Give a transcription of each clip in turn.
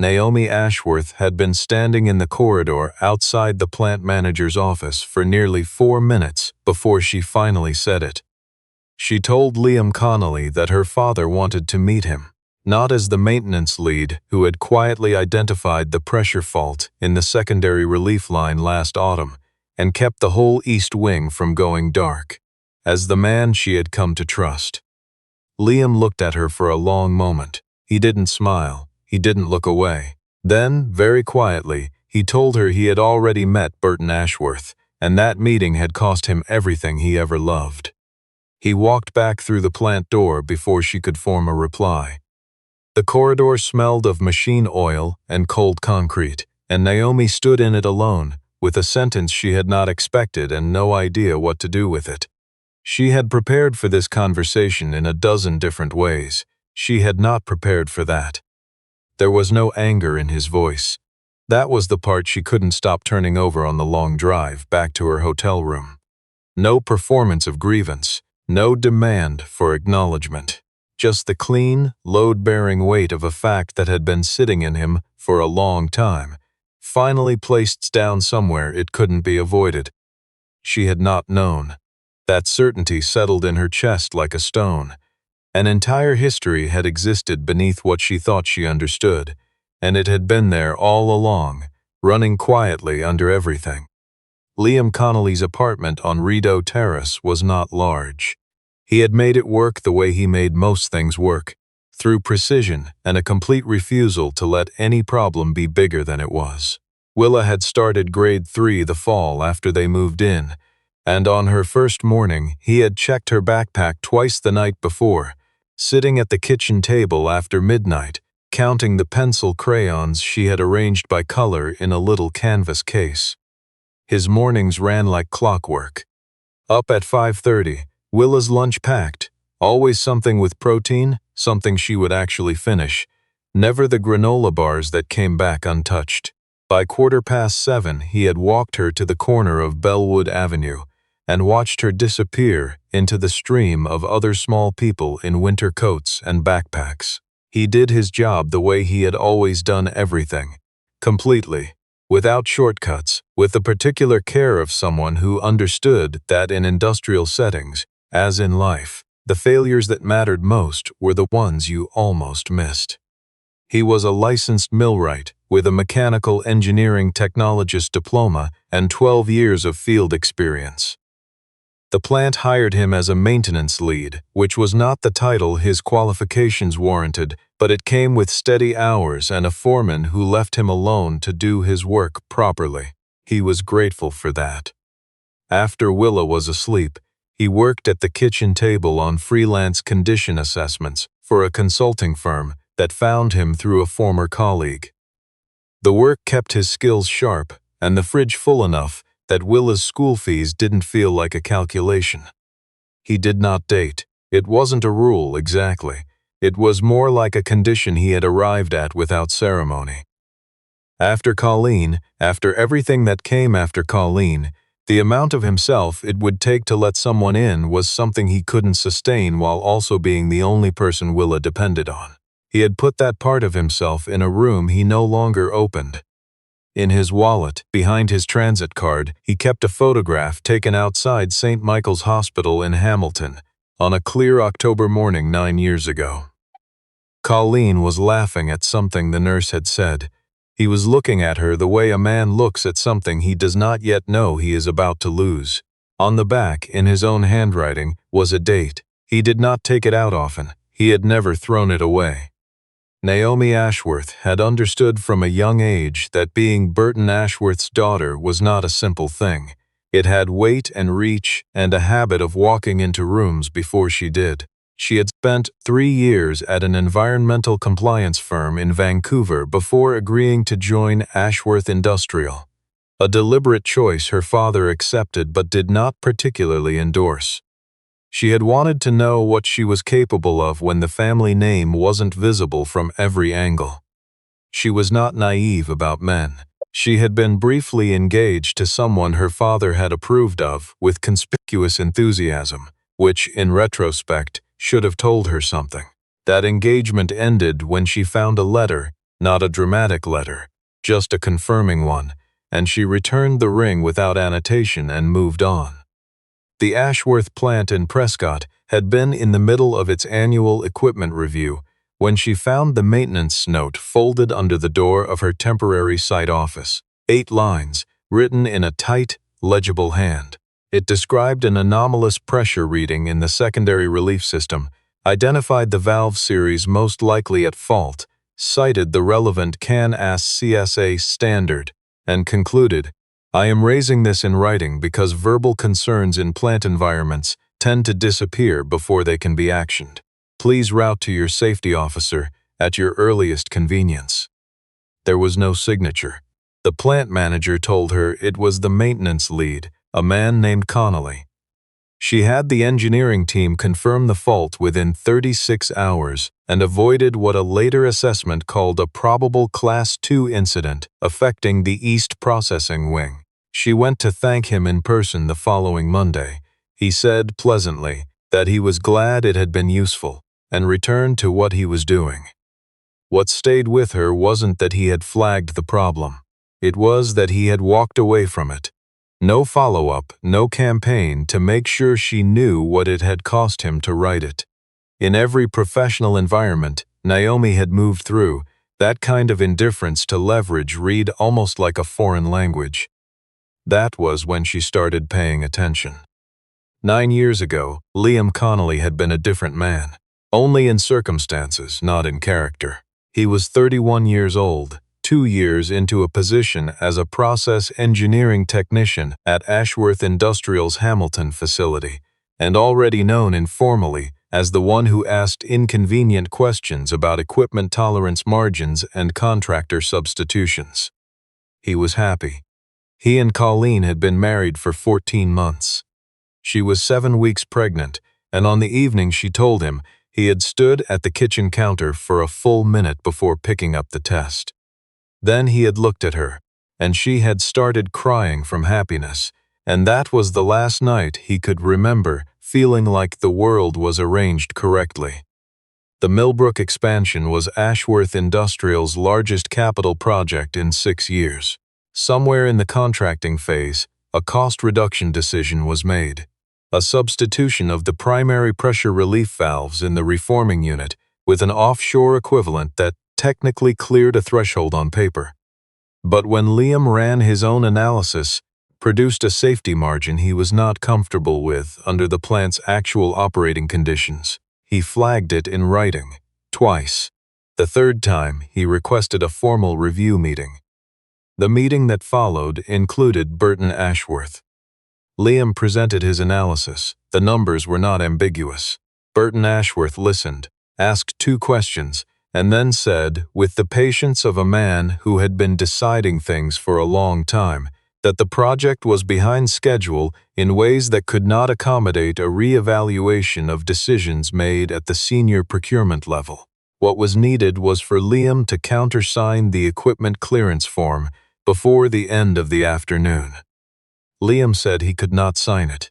Naomi Ashworth had been standing in the corridor outside the plant manager's office for nearly 4 minutes before she finally said it. She told Liam Connelly that her father wanted to meet him, not as the maintenance lead who had quietly identified the pressure fault in the secondary relief line last autumn and kept the whole East Wing from going dark, as the man she had come to trust. Liam looked at her for a long moment. He didn't smile. He didn't look away. Then, very quietly, he told her he had already met Burton Ashworth, and that meeting had cost him everything he ever loved. He walked back through the plant door before she could form a reply. The corridor smelled of machine oil and cold concrete, and Naomi stood in it alone, with a sentence she had not expected and no idea what to do with it. She had prepared for this conversation in a dozen different ways. She had not prepared for that. There was no anger in his voice. That was the part she couldn't stop turning over on the long drive back to her hotel room. No performance of grievance, no demand for acknowledgement. Just the clean, load-bearing weight of a fact that had been sitting in him for a long time, finally placed down somewhere it couldn't be avoided. She had not known. That certainty settled in her chest like a stone. An entire history had existed beneath what she thought she understood, and it had been there all along, running quietly under everything. Liam Connelly's apartment on Rideau Terrace was not large. He had made it work the way he made most things work, through precision and a complete refusal to let any problem be bigger than it was. Willa had started grade 3 the fall after they moved in, and on her first morning he had checked her backpack twice the night before, sitting at the kitchen table after midnight, counting the pencil crayons she had arranged by color in a little canvas case. His mornings ran like clockwork. Up at 5:30, Willa's lunch packed, always something with protein, something she would actually finish, never the granola bars that came back untouched. By 7:15, he had walked her to the corner of Bellwood Avenue and watched her disappear into the stream of other small people in winter coats and backpacks. He did his job the way he had always done everything, completely, without shortcuts, with the particular care of someone who understood that in industrial settings, as in life, the failures that mattered most were the ones you almost missed. He was a licensed millwright with a mechanical engineering technologist diploma and 12 years of field experience. The plant hired him as a maintenance lead, which was not the title his qualifications warranted, but it came with steady hours and a foreman who left him alone to do his work properly. He was grateful for that. After Willa was asleep, he worked at the kitchen table on freelance condition assessments for a consulting firm that found him through a former colleague. The work kept his skills sharp and the fridge full enough that Willa's school fees didn't feel like a calculation. He did not date. It wasn't a rule, exactly. It was more like a condition he had arrived at without ceremony. After Colleen, after everything that came after Colleen, the amount of himself it would take to let someone in was something he couldn't sustain while also being the only person Willa depended on. He had put that part of himself in a room he no longer opened. In his wallet, behind his transit card, he kept a photograph taken outside St. Michael's Hospital in Hamilton on a clear October morning 9 years ago. Colleen was laughing at something the nurse had said. He was looking at her the way a man looks at something he does not yet know he is about to lose. On the back, in his own handwriting, was a date. He did not take it out often. He had never thrown it away. Naomi Ashworth had understood from a young age that being Burton Ashworth's daughter was not a simple thing. It had weight and reach and a habit of walking into rooms before she did. She had spent 3 years at an environmental compliance firm in Vancouver before agreeing to join Ashworth Industrial, a deliberate choice her father accepted but did not particularly endorse. She had wanted to know what she was capable of when the family name wasn't visible from every angle. She was not naive about men. She had been briefly engaged to someone her father had approved of with conspicuous enthusiasm, which, in retrospect, should have told her something. That engagement ended when she found a letter Not a dramatic letter, just a confirming one, and she returned the ring without annotation and moved on. The Ashworth plant in Prescott had been in the middle of its annual equipment review when she found the maintenance note folded under the door of her temporary site office. 8 lines, written in a tight, legible hand. It described an anomalous pressure reading in the secondary relief system, identified the valve series most likely at fault, cited the relevant CAN-AS CSA standard, and concluded, "I am raising this in writing because verbal concerns in plant environments tend to disappear before they can be actioned. Please route to your safety officer at your earliest convenience." There was no signature. The plant manager told her it was the maintenance lead, a man named Connelly. She had the engineering team confirm the fault within 36 hours and avoided what a later assessment called a probable Class 2 incident affecting the East Processing Wing. She went to thank him in person the following Monday. He said pleasantly that he was glad it had been useful and returned to what he was doing. What stayed with her wasn't that he had flagged the problem. It was that he had walked away from it. No follow-up, no campaign to make sure she knew what it had cost him to write it. In every professional environment Naomi had moved through, that kind of indifference to leverage read almost like a foreign language. That was when she started paying attention. 9 years ago, Liam Connelly had been a different man. Only in circumstances, not in character. He was 31 years old, 2 years into a position as a process engineering technician at Ashworth Industrial's Hamilton facility, and already known informally as the one who asked inconvenient questions about equipment tolerance margins and contractor substitutions. He was happy. He and Colleen had been married for 14 months. She was 7 weeks pregnant, and on the evening she told him, he had stood at the kitchen counter for a full minute before picking up the test. Then he had looked at her, and she had started crying from happiness, and that was the last night he could remember feeling like the world was arranged correctly. The Millbrook expansion was Ashworth Industrial's largest capital project in 6 years. Somewhere in the contracting phase, a cost reduction decision was made. A substitution of the primary pressure relief valves in the reforming unit with an offshore equivalent that technically cleared a threshold on paper. But when Liam ran his own analysis, produced a safety margin he was not comfortable with under the plant's actual operating conditions, he flagged it in writing, twice. The third time, he requested a formal review meeting. The meeting that followed included Burton Ashworth. Liam presented his analysis. The numbers were not ambiguous. Burton Ashworth listened, asked 2 questions, and then said, with the patience of a man who had been deciding things for a long time, that the project was behind schedule in ways that could not accommodate a re-evaluation of decisions made at the senior procurement level. What was needed was for Liam to countersign the equipment clearance form before the end of the afternoon. Liam said he could not sign it.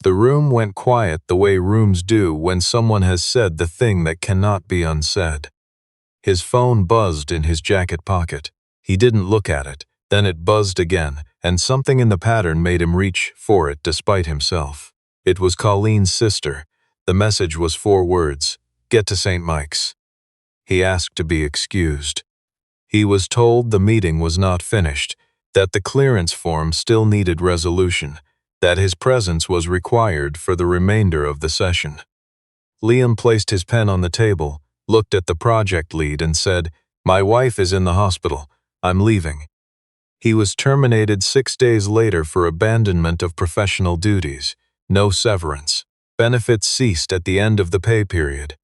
The room went quiet the way rooms do when someone has said the thing that cannot be unsaid. His phone buzzed in his jacket pocket. He didn't look at it, then it buzzed again, and something in the pattern made him reach for it despite himself. It was Colleen's sister. The message was 4 words, "Get to St. Mike's." He asked to be excused. He was told the meeting was not finished, that the clearance form still needed resolution, that his presence was required for the remainder of the session. Liam placed his pen on the table, looked at the project lead and said, "My wife is in the hospital. I'm leaving." He was terminated 6 days later for abandonment of professional duties. No severance. Benefits ceased at the end of the pay period.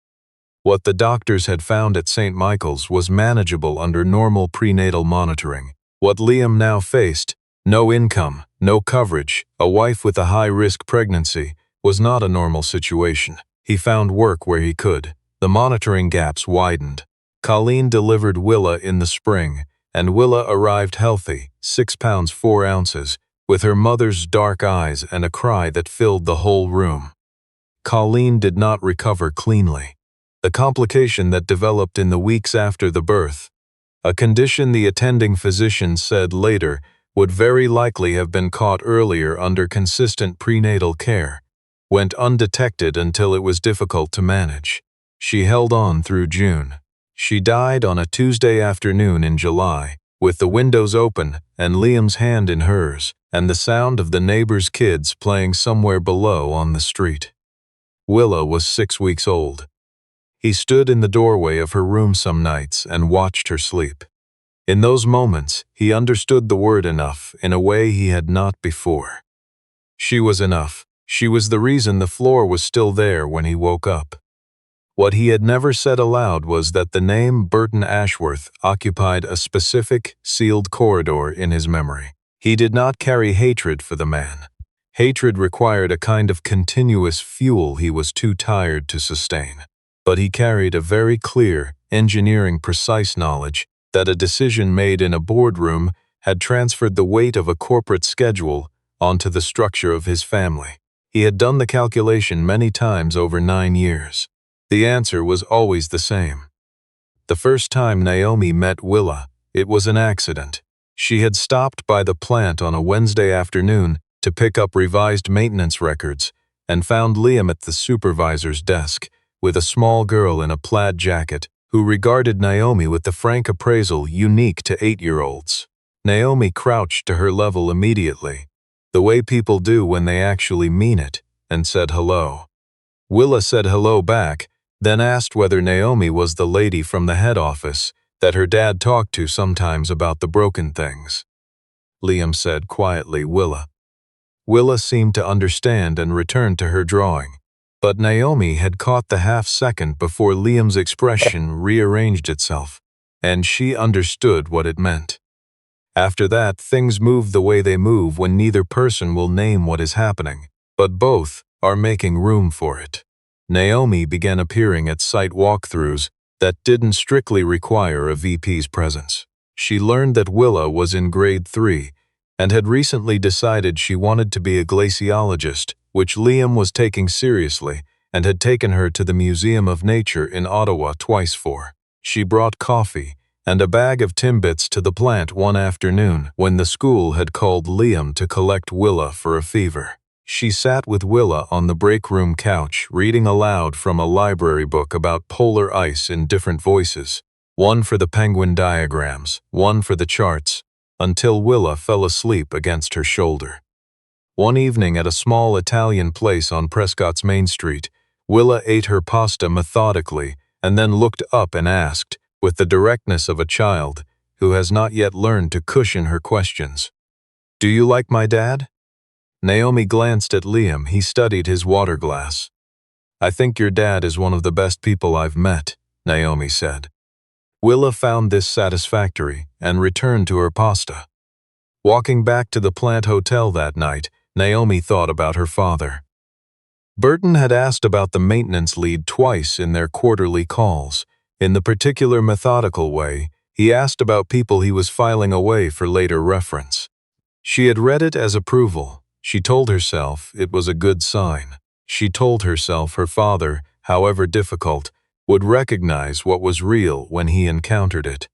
What the doctors had found at St. Michael's was manageable under normal prenatal monitoring. What Liam now faced, no income, no coverage, a wife with a high-risk pregnancy, was not a normal situation. He found work where he could. The monitoring gaps widened. Colleen delivered Willa in the spring, and Willa arrived healthy, 6 pounds 4 ounces, with her mother's dark eyes and a cry that filled the whole room. Colleen did not recover cleanly. The complication that developed in the weeks after the birth, a condition the attending physician said later would very likely have been caught earlier under consistent prenatal care, went undetected until it was difficult to manage. She held on through June. She died on a Tuesday afternoon in July, with the windows open and Liam's hand in hers, and the sound of the neighbor's kids playing somewhere below on the street. Willa was 6 weeks old. He stood in the doorway of her room some nights and watched her sleep. In those moments, he understood the word enough in a way he had not before. She was enough. She was the reason the floor was still there when he woke up. What he had never said aloud was that the name Burton Ashworth occupied a specific, sealed corridor in his memory. He did not carry hatred for the man. Hatred required a kind of continuous fuel he was too tired to sustain. But he carried a very clear, engineering precise knowledge that a decision made in a boardroom had transferred the weight of a corporate schedule onto the structure of his family. He had done the calculation many times over 9 years. The answer was always the same. The first time Naomi met Willa, it was an accident. She had stopped by the plant on a Wednesday afternoon to pick up revised maintenance records and found Liam at the supervisor's desk with a small girl in a plaid jacket who regarded Naomi with the frank appraisal unique to 8-year-olds. Naomi crouched to her level immediately, the way people do when they actually mean it, and said hello. Willa said hello back, then asked whether Naomi was the lady from the head office that her dad talked to sometimes about the broken things. Liam said quietly, Willa. Willa seemed to understand and returned to her drawing. But Naomi had caught the half-second before Liam's expression rearranged itself, and she understood what it meant. After that, things move the way they move when neither person will name what is happening, but both are making room for it. Naomi began appearing at site walkthroughs that didn't strictly require a VP's presence. She learned that Willa was in grade 3 and had recently decided she wanted to be a glaciologist, which Liam was taking seriously and had taken her to the Museum of Nature in Ottawa twice for. She brought coffee and a bag of Timbits to the plant one afternoon when the school had called Liam to collect Willa for a fever. She sat with Willa on the break room couch, reading aloud from a library book about polar ice in different voices, one for the penguin diagrams, one for the charts, until Willa fell asleep against her shoulder. One evening at a small Italian place on Prescott's Main Street, Willa ate her pasta methodically and then looked up and asked, with the directness of a child who has not yet learned to cushion her questions, "Do you like my dad?" Naomi glanced at Liam. He studied his water glass. "I think your dad is one of the best people I've met," Naomi said. Willa found this satisfactory and returned to her pasta. Walking back to the plant hotel that night, Naomi thought about her father. Burton had asked about the maintenance lead twice in their quarterly calls. In the particular methodical way, he asked about people he was filing away for later reference. She had read it as approval. She told herself it was a good sign. She told herself her father, however difficult, would recognize what was real when he encountered it.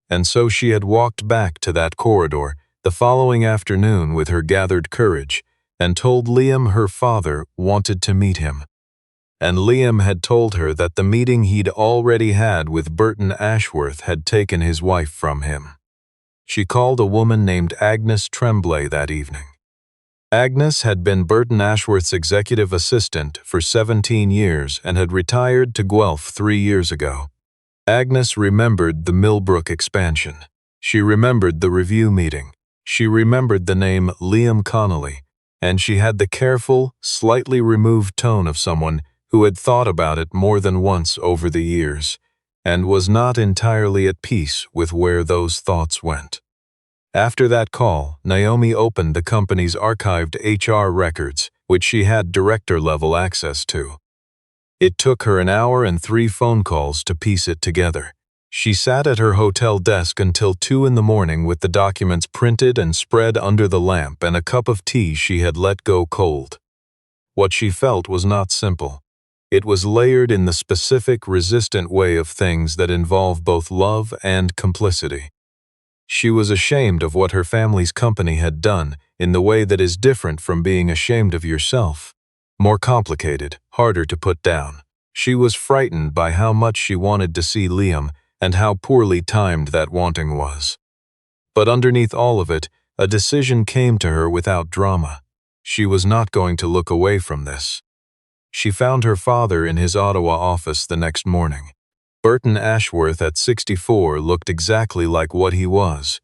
And so she had walked back to that corridor the following afternoon with her gathered courage and told Liam her father wanted to meet him. And Liam had told her that the meeting he'd already had with Burton Ashworth had taken his wife from him. She called a woman named Agnes Tremblay that evening. Agnes had been Burton Ashworth's executive assistant for 17 years and had retired to Guelph 3 years ago. Agnes remembered the Millbrook expansion. She remembered the review meeting. She remembered the name Liam Connelly, and she had the careful, slightly removed tone of someone who had thought about it more than once over the years, and was not entirely at peace with where those thoughts went. After that call, Naomi opened the company's archived HR records, which she had director-level access to. It took her an hour and 3 phone calls to piece it together. She sat at her hotel desk until 2 in the morning with the documents printed and spread under the lamp and a cup of tea she had let go cold. What she felt was not simple. It was layered in the specific, resistant way of things that involve both love and complicity. She was ashamed of what her family's company had done in the way that is different from being ashamed of yourself. More complicated, harder to put down. She was frightened by how much she wanted to see Liam and how poorly timed that wanting was. But underneath all of it, a decision came to her without drama. She was not going to look away from this. She found her father in his Ottawa office the next morning. Burton Ashworth at 64 looked exactly like what he was,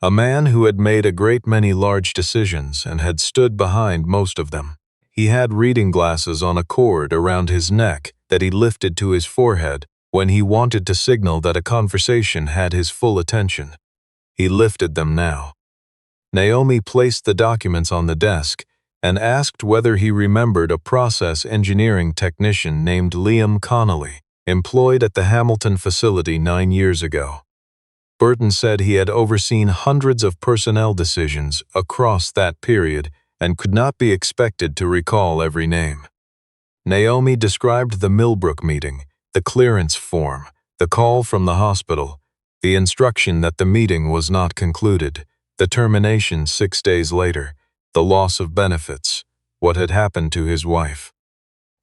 a man who had made a great many large decisions and had stood behind most of them. He had reading glasses on a cord around his neck that he lifted to his forehead when he wanted to signal that a conversation had his full attention. He lifted them now. Naomi placed the documents on the desk and asked whether he remembered a process engineering technician named Liam Connelly, employed at the Hamilton facility 9 years ago. Burton said he had overseen hundreds of personnel decisions across that period and could not be expected to recall every name. Naomi described the Millbrook meeting, the clearance form, the call from the hospital, the instruction that the meeting was not concluded, the termination 6 days later, the loss of benefits, what had happened to his wife.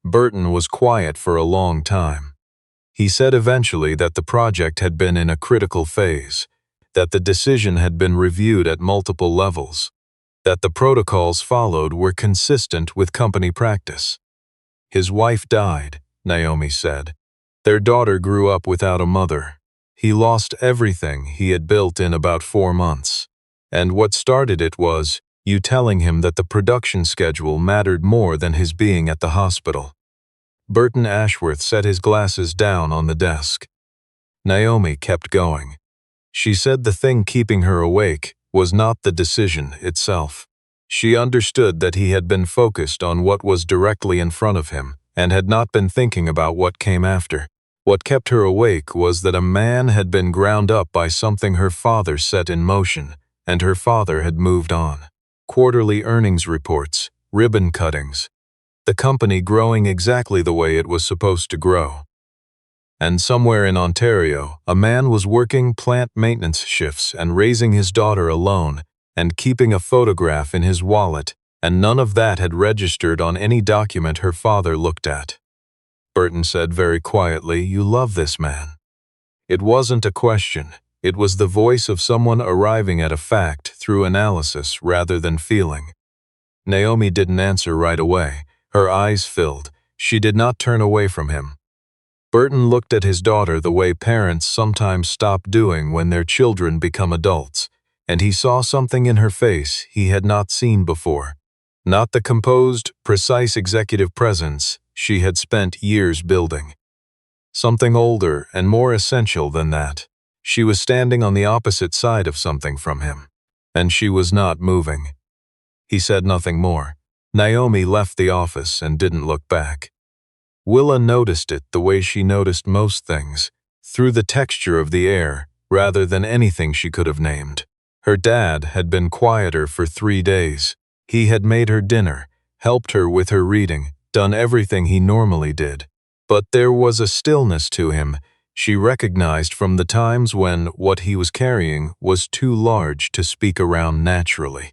Burton was quiet for a long time. He said eventually that the project had been in a critical phase, that the decision had been reviewed at multiple levels, that the protocols followed were consistent with company practice. His wife died, Naomi said. Their daughter grew up without a mother. He lost everything he had built in about 4 months. And what started it was you telling him that the production schedule mattered more than his being at the hospital. Burton Ashworth set his glasses down on the desk. Naomi kept going. She said the thing keeping her awake was not the decision itself. She understood that he had been focused on what was directly in front of him and had not been thinking about what came after. What kept her awake was that a man had been ground up by something her father set in motion, and her father had moved on. Quarterly earnings reports, ribbon cuttings, the company growing exactly the way it was supposed to grow. And somewhere in Ontario, a man was working plant maintenance shifts and raising his daughter alone and keeping a photograph in his wallet, and none of that had registered on any document her father looked at. Burton said very quietly, "You love this man." It wasn't a question. It was the voice of someone arriving at a fact through analysis rather than feeling. Naomi didn't answer right away. Her eyes filled. She did not turn away from him. Burton looked at his daughter the way parents sometimes stop doing when their children become adults, and he saw something in her face he had not seen before. Not the composed, precise executive presence she had spent years building. Something older and more essential than that. She was standing on the opposite side of something from him, and she was not moving. He said nothing more. Naomi left the office and didn't look back. Willa noticed it the way she noticed most things, through the texture of the air, rather than anything she could have named. Her dad had been quieter for 3 days. He had made her dinner, helped her with her reading, done everything he normally did. But there was a stillness to him she recognized from the times when what he was carrying was too large to speak around naturally.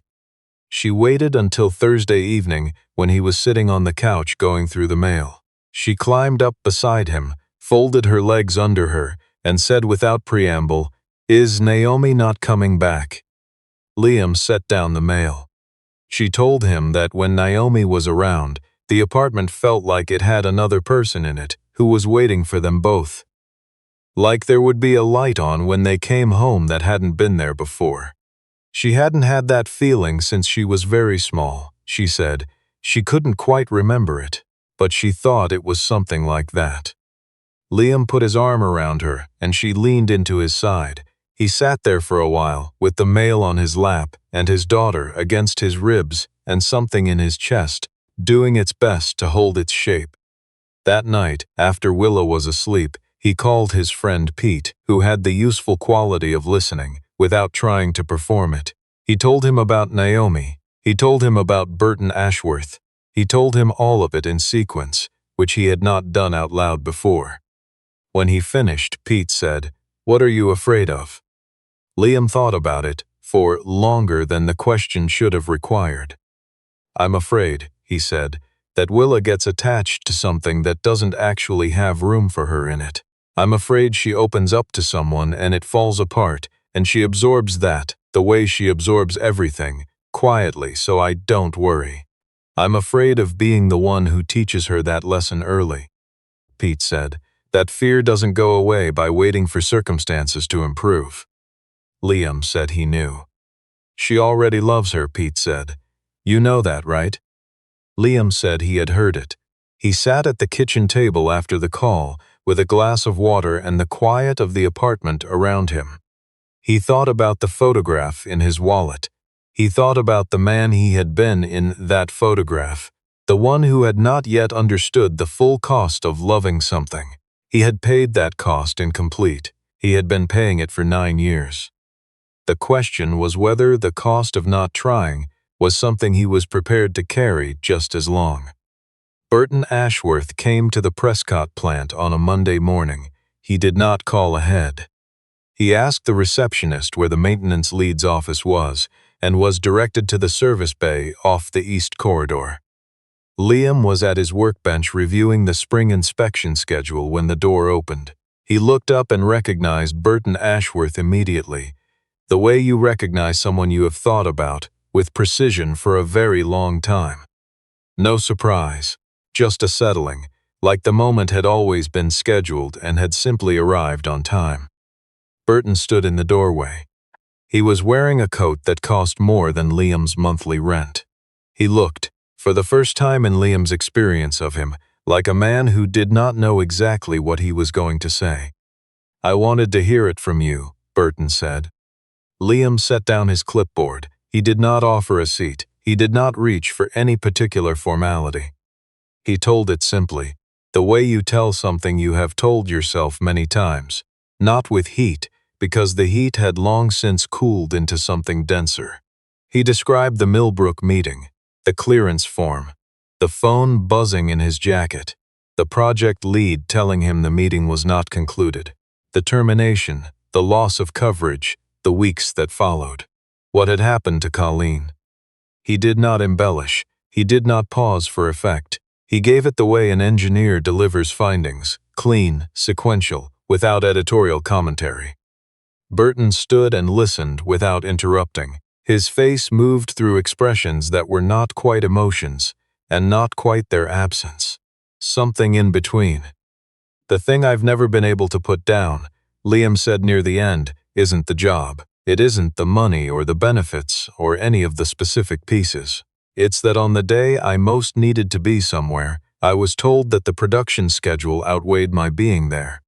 She waited until Thursday evening when he was sitting on the couch going through the mail. She climbed up beside him, folded her legs under her, and said without preamble, "Is Naomi not coming back?" Liam set down the mail. She told him that when Naomi was around, the apartment felt like it had another person in it who was waiting for them both. Like there would be a light on when they came home that hadn't been there before. She hadn't had that feeling since she was very small, she said. She couldn't quite remember it, but she thought it was something like that. Liam put his arm around her, and she leaned into his side. He sat there for a while, with the mail on his lap and his daughter against his ribs and something in his chest, doing its best to hold its shape. That night, after Willa was asleep, he called his friend Pete, who had the useful quality of listening, without trying to perform it. He told him about Naomi. He told him about Burton Ashworth. He told him all of it in sequence, which he had not done out loud before. When he finished, Pete said, "What are you afraid of?" Liam thought about it for longer than the question should have required. "I'm afraid," he said, "that Willa gets attached to something that doesn't actually have room for her in it. I'm afraid she opens up to someone and it falls apart, and she absorbs that, the way she absorbs everything, quietly, so I don't worry. I'm afraid of being the one who teaches her that lesson early." Pete said, "That fear doesn't go away by waiting for circumstances to improve." Liam said he knew. "She already loves her," Pete said. "You know that, right?" Liam said he had heard it. He sat at the kitchen table after the call, with a glass of water and the quiet of the apartment around him. He thought about the photograph in his wallet. He thought about the man he had been in that photograph, the one who had not yet understood the full cost of loving something. He had paid that cost incomplete. He had been paying it for 9 years. The question was whether the cost of not trying was something he was prepared to carry just as long. Burton Ashworth came to the Prescott plant on a Monday morning. He did not call ahead. He asked the receptionist where the maintenance lead's office was and was directed to the service bay off the east corridor. Liam was at his workbench reviewing the spring inspection schedule when the door opened. He looked up and recognized Burton Ashworth immediately, the way you recognize someone you have thought about with precision for a very long time. No surprise, just a settling, like the moment had always been scheduled and had simply arrived on time. Burton stood in the doorway. He was wearing a coat that cost more than Liam's monthly rent. He looked, for the first time in Liam's experience of him, like a man who did not know exactly what he was going to say. "I wanted to hear it from you," Burton said. Liam set down his clipboard. He did not offer a seat. He did not reach for any particular formality. He told it simply, the way you tell something you have told yourself many times, not with heat, because the heat had long since cooled into something denser. He described the Millbrook meeting, the clearance form, the phone buzzing in his jacket, the project lead telling him the meeting was not concluded, the termination, the loss of coverage, the weeks that followed. What had happened to Colleen? He did not embellish. He did not pause for effect. He gave it the way an engineer delivers findings, clean, sequential, without editorial commentary. Burton stood and listened without interrupting. His face moved through expressions that were not quite emotions, and not quite their absence. Something in between. "The thing I've never been able to put down," Liam said near the end, "isn't the job. It isn't the money or the benefits or any of the specific pieces. It's that on the day I most needed to be somewhere, I was told that the production schedule outweighed my being there.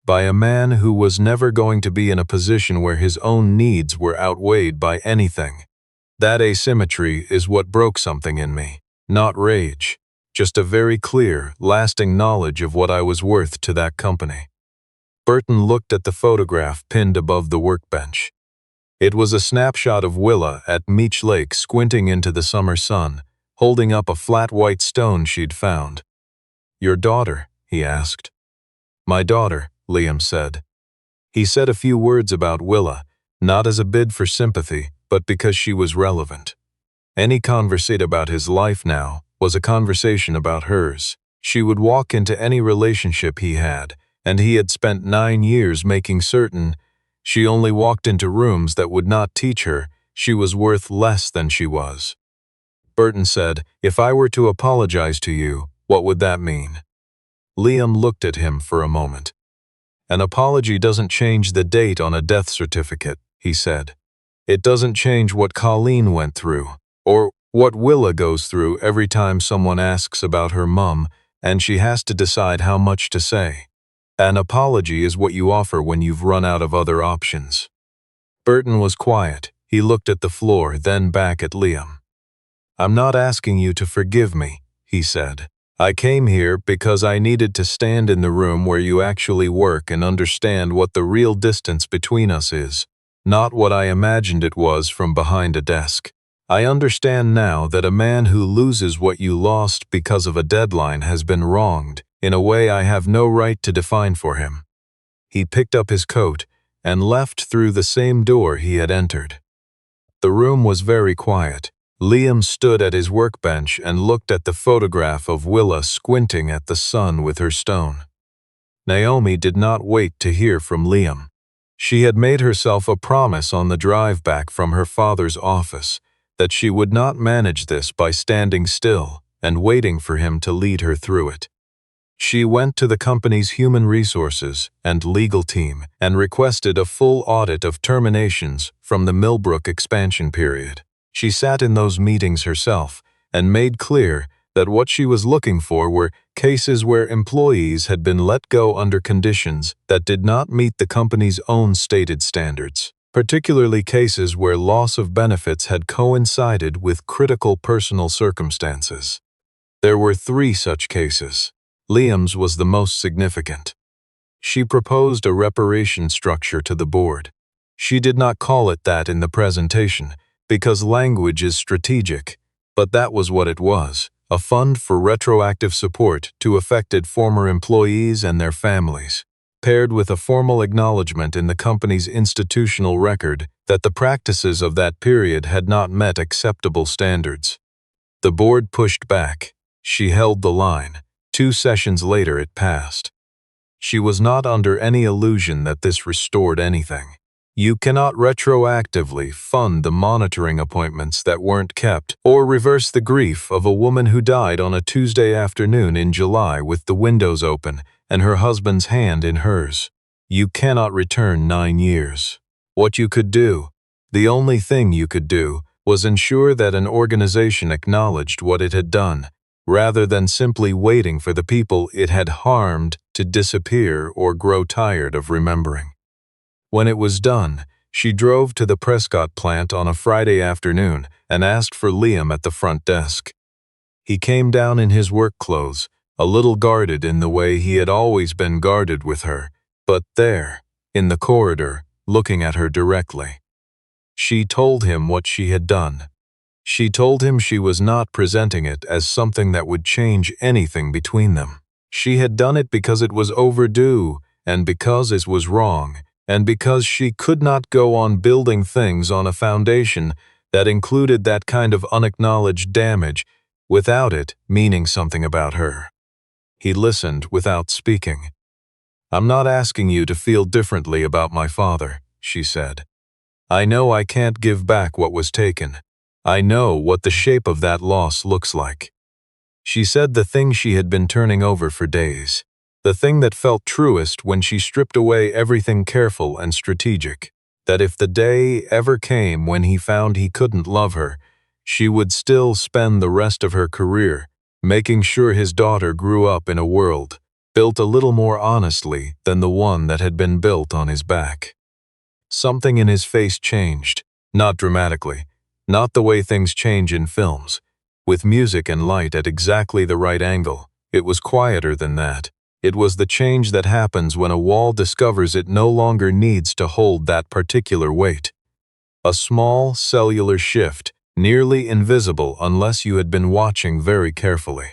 By a man who was never going to be in a position where his own needs were outweighed by anything. That asymmetry is what broke something in me. Not rage. Just a very clear, lasting knowledge of what I was worth to that company." Burton looked at the photograph pinned above the workbench. It was a snapshot of Willa at Meech Lake squinting into the summer sun, holding up a flat white stone she'd found. "Your daughter?" he asked. "My daughter," Liam said. He said a few words about Willa, not as a bid for sympathy, but because she was relevant. Any conversation about his life now was a conversation about hers. She would walk into any relationship he had, and he had spent 9 years making certain she only walked into rooms that would not teach her she was worth less than she was. Burton said, "If I were to apologize to you, what would that mean?" Liam looked at him for a moment. "An apology doesn't change the date on a death certificate," he said. "It doesn't change what Colleen went through, or what Willa goes through every time someone asks about her mum and she has to decide how much to say. An apology is what you offer when you've run out of other options." Burton was quiet. He looked at the floor, then back at Liam. "I'm not asking you to forgive me," he said. "I came here because I needed to stand in the room where you actually work and understand what the real distance between us is, not what I imagined it was from behind a desk. I understand now that a man who loses what you lost because of a deadline has been wronged in a way I have no right to define for him." He picked up his coat and left through the same door he had entered. The room was very quiet. Liam stood at his workbench and looked at the photograph of Willa squinting at the sun with her stone. Naomi did not wait to hear from Liam. She had made herself a promise on the drive back from her father's office that she would not manage this by standing still and waiting for him to lead her through it. She went to the company's human resources and legal team and requested a full audit of terminations from the Millbrook expansion period. She sat in those meetings herself and made clear that what she was looking for were cases where employees had been let go under conditions that did not meet the company's own stated standards, particularly cases where loss of benefits had coincided with critical personal circumstances. There were 3 such cases. Liam's was the most significant. She proposed a reparation structure to the board. She did not call it that in the presentation, because language is strategic, but that was what it was, a fund for retroactive support to affected former employees and their families, paired with a formal acknowledgement in the company's institutional record that the practices of that period had not met acceptable standards. The board pushed back. She held the line. 2 sessions later it passed. She was not under any illusion that this restored anything. You cannot retroactively fund the monitoring appointments that weren't kept or reverse the grief of a woman who died on a Tuesday afternoon in July with the windows open and her husband's hand in hers. You cannot return 9 years. What you could do, the only thing you could do, was ensure that an organization acknowledged what it had done, rather than simply waiting for the people it had harmed to disappear or grow tired of remembering. When it was done, she drove to the Prescott plant on a Friday afternoon and asked for Liam at the front desk. He came down in his work clothes, a little guarded in the way he had always been guarded with her, but there, in the corridor, looking at her directly. She told him what she had done. She told him she was not presenting it as something that would change anything between them. She had done it because it was overdue, and because it was wrong, and because she could not go on building things on a foundation that included that kind of unacknowledged damage without it meaning something about her. He listened without speaking. "I'm not asking you to feel differently about my father," she said. "I know I can't give back what was taken. I know what the shape of that loss looks like." She said the thing she had been turning over for days. The thing that felt truest when she stripped away everything careful and strategic, that if the day ever came when he found he couldn't love her, she would still spend the rest of her career making sure his daughter grew up in a world built a little more honestly than the one that had been built on his back. Something in his face changed, not dramatically, not the way things change in films, with music and light at exactly the right angle. It was quieter than that. It was the change that happens when a wall discovers it no longer needs to hold that particular weight. A small, cellular shift, nearly invisible unless you had been watching very carefully.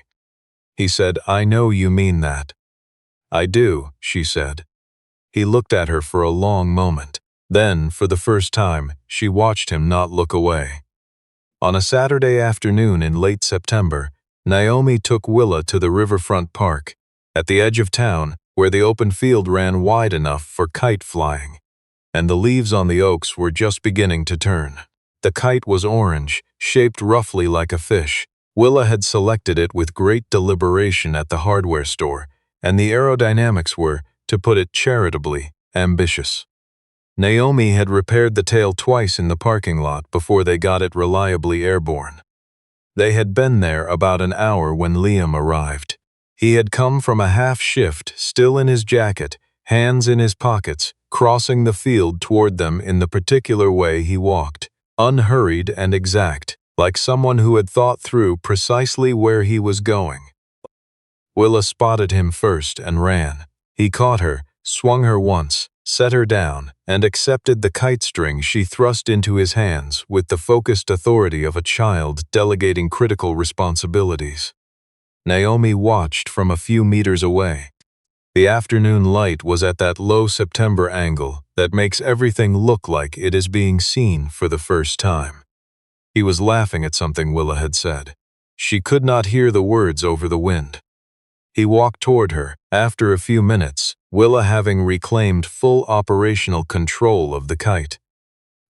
He said, "I know you mean that." "I do," she said. He looked at her for a long moment. Then, for the first time, she watched him not look away. On a Saturday afternoon in late September, Naomi took Willa to the riverfront park, at the edge of town, where the open field ran wide enough for kite flying, and the leaves on the oaks were just beginning to turn. The kite was orange, shaped roughly like a fish. Willa had selected it with great deliberation at the hardware store, and the aerodynamics were, to put it charitably, ambitious. Naomi had repaired the tail twice in the parking lot before they got it reliably airborne. They had been there about an hour when Liam arrived. He had come from a half shift, still in his jacket, hands in his pockets, crossing the field toward them in the particular way he walked, unhurried and exact, like someone who had thought through precisely where he was going. Willa spotted him first and ran. He caught her, swung her once, set her down, and accepted the kite string she thrust into his hands with the focused authority of a child delegating critical responsibilities. Naomi watched from a few meters away. The afternoon light was at that low September angle that makes everything look like it is being seen for the first time. He was laughing at something Willa had said. She could not hear the words over the wind. He walked toward her, after a few minutes, Willa having reclaimed full operational control of the kite.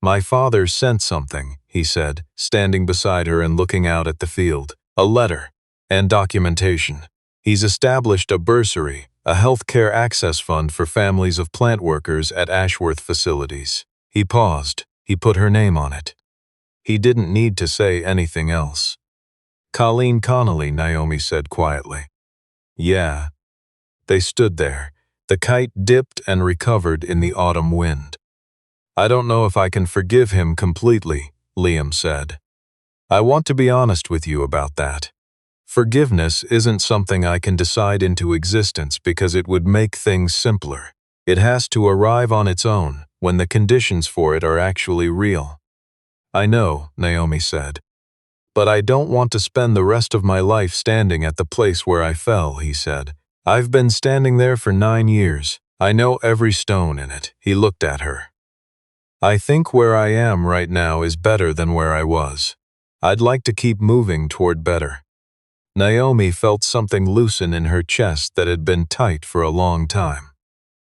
"My father sent something," he said, standing beside her and looking out at the field. "A letter. And documentation. He's established a bursary, a healthcare access fund for families of plant workers at Ashworth facilities." He paused. He put her name on it. He didn't need to say anything else. "Liam Connelly," Naomi said quietly. "Yeah." They stood there. The kite dipped and recovered in the autumn wind. "I don't know if I can forgive him completely," Liam said. "I want to be honest with you about that. Forgiveness isn't something I can decide into existence because it would make things simpler. It has to arrive on its own when the conditions for it are actually real." "I know," Naomi said. "But I don't want to spend the rest of my life standing at the place where I fell," he said. "I've been standing there for 9 years. I know every stone in it." He looked at her. "I think where I am right now is better than where I was. I'd like to keep moving toward better." Naomi felt something loosen in her chest that had been tight for a long time.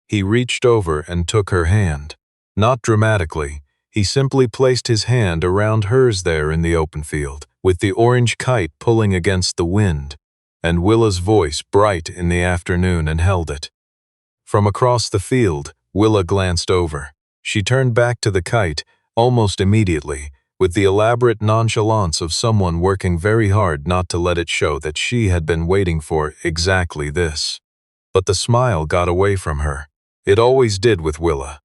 He reached over and took her hand. Not dramatically, he simply placed his hand around hers there in the open field, with the orange kite pulling against the wind, and Willa's voice bright in the afternoon, and held it. From across the field, Willa glanced over. She turned back to the kite, almost immediately, with the elaborate nonchalance of someone working very hard not to let it show that she had been waiting for exactly this. But the smile got away from her. It always did with Willa.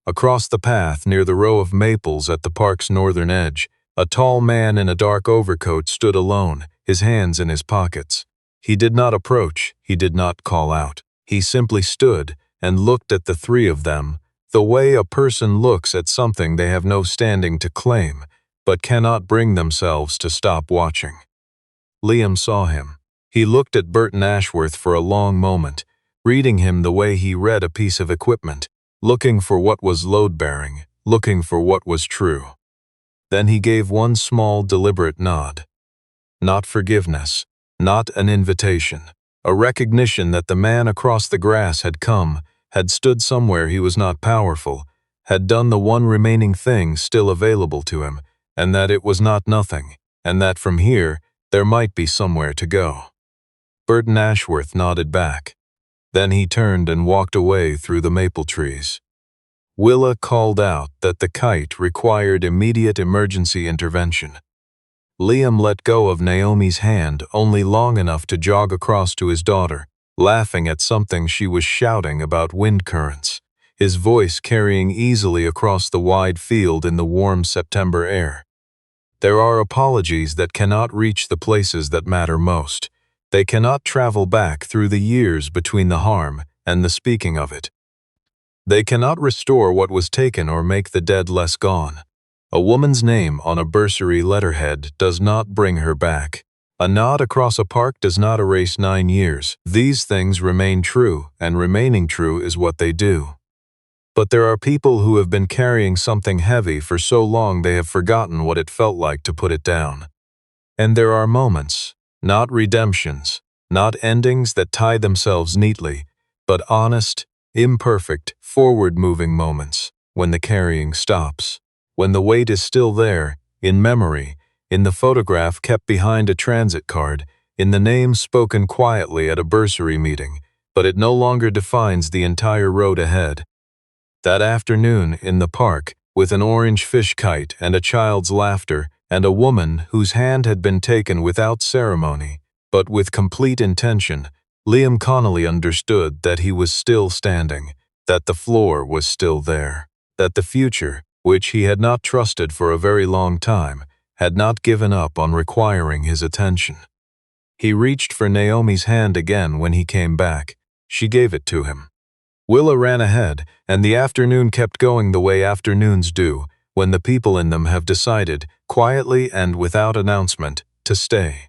Across the path near the row of maples at the park's northern edge, a tall man in a dark overcoat stood alone, his hands in his pockets. He did not approach, he did not call out. He simply stood and looked at the three of them, the way a person looks at something they have no standing to claim, but cannot bring themselves to stop watching. Liam saw him. He looked at Burton Ashworth for a long moment, reading him the way he read a piece of equipment, looking for what was load-bearing, looking for what was true. Then he gave one small, deliberate nod. Not forgiveness, not an invitation, a recognition that the man across the grass had come, had stood somewhere he was not powerful, had done the one remaining thing still available to him, and that it was not nothing, and that from here there might be somewhere to go. Burton Ashworth nodded back. Then he turned and walked away through the maple trees. Willa called out that the kite required immediate emergency intervention. Liam let go of Naomi's hand only long enough to jog across to his daughter, laughing at something she was shouting about wind currents, his voice carrying easily across the wide field in the warm September air. There are apologies that cannot reach the places that matter most. They cannot travel back through the years between the harm and the speaking of it. They cannot restore what was taken or make the dead less gone. A woman's name on a bursary letterhead does not bring her back. A nod across a park does not erase 9 years. These things remain true, and remaining true is what they do. But there are people who have been carrying something heavy for so long they have forgotten what it felt like to put it down. And there are moments, not redemptions, not endings that tie themselves neatly, but honest, imperfect, forward-moving moments, when the carrying stops, when the weight is still there, in memory, in the photograph kept behind a transit card, in the name spoken quietly at a bursary meeting, but it no longer defines the entire road ahead. That afternoon in the park, with an orange fish kite and a child's laughter, and a woman whose hand had been taken without ceremony, but with complete intention, Liam Connelly understood that he was still standing, that the floor was still there, that the future, which he had not trusted for a very long time, had not given up on requiring his attention. He reached for Naomi's hand again when he came back. She gave it to him. Willa ran ahead, and the afternoon kept going the way afternoons do, when the people in them have decided, quietly and without announcement, to stay.